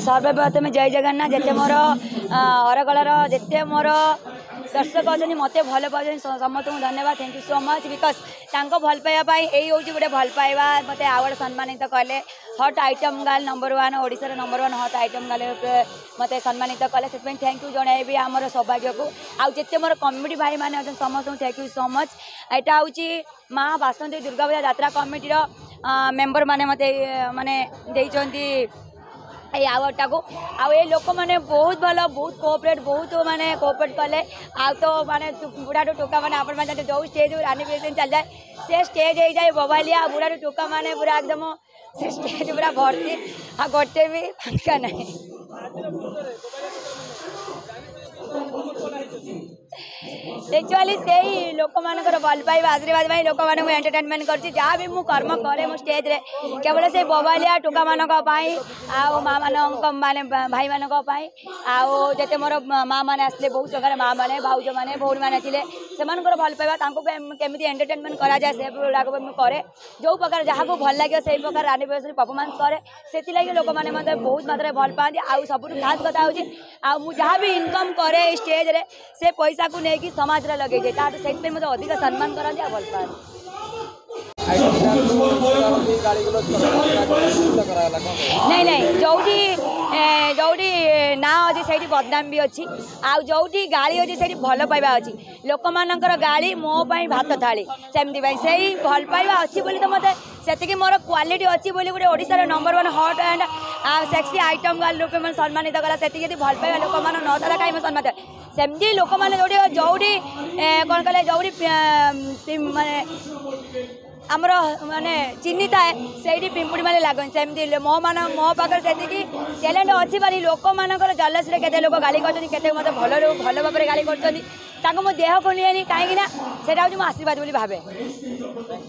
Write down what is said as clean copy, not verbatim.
सर्वप्रथम जय जगन्नाथ जिते मोर अरगलर जिते मोर दर्शक अच्छे मत भल पाँच समस्त धन्यवाद thank you so much because भल पाइबापी यही हूँ गोटे भल पाइबा मत आवार्ड सम्मानित कले हट आइटम गर्ल नंबर 1 ओडिशार नंबर 1 हट आइटम गर्ल मत सम्मानित कले से थैंक यू जनइबी आमर सौभाग्य को आते मोर कमिटी भाई मैंने अच्छे समस्त थैंक यू सो मच यहाँ हूँ माँ बासंती दुर्गा पूजा यात्रा कमिटीर मेंबर माने मत माने आवार्डटा को आए लोक मैंने बहुत भल बहुत कोऑपरेट बहुत माने कोऑपरेट कले आ तो माने बुढ़ा टोका मैंने आप जो स्टेज एनिवर्सरी चल जाए से स्टेज हो जाए बबालिया बुढ़ा टोका मैंने पूरा एकदम से स्टेज पूरा भर्ती आ गोटे भी फांका नहीं एक्चुअली से ही लोक मानकर भल पाइबा आशीर्वाद भाई लोक मैंने एंटरटेनमेंट करछि जहाँ भी मु कर्म करे मो स्टेज रे केवल से बबालिया टोका मानक पाई आ माँ मानक माने भाई मानक पाई आ जते मोर माँ माने आसले बहुत प्रकार माँ माने भाउज माने भौणी माने थिले सेमानकर भल पाइबा तांको केमिति एंटरटेनमेंट करा जाए से गुड़ाक मु करे जो प्रकार जहाँ को भल लगे से प्रकार एनिवर्सरी परफॉर्मेंस करे से लगे लोक मैंने मत बहुत मात्रा भल पाती आउ सब खास कथा हूँ आ मु जहाँ भी इनकम करे स्टेज रे से पैसा को लेकिन समाज रे लगे जाए से मत अधिक सम्मान करती आ भल पाती नहीं नहीं जोटी ना अच्छी से बदनाम भी अच्छी आउ जोटी गाड़ी अच्छी से भल पाइबा अच्छी लोक मानकर गाड़ी मो भात थाली सेमती से भल पाइबा अच्छी बोली तो मत से मोर क्वालिटी अच्छी बोली गोटे ओडिशार नंबर 1 हट एंड सेक्सी आइटम गर्ल रूपे मैं सम्मानित कला से भल पाइबा लोक मान नला कहीं सम्मानित सेमती लोक मैंने जोटी कौन कले जोटी माने आमर माने चिन्ही थाए से पिंपुड़ी माने लगन सेमती मो पाखे से टैलेंट अच्छी बारी लोक मानकर जलस केते लोक गाली करते मत भल भाव में गाली कर देह को नहीं कहीं से आशीर्वाद बोली भावे।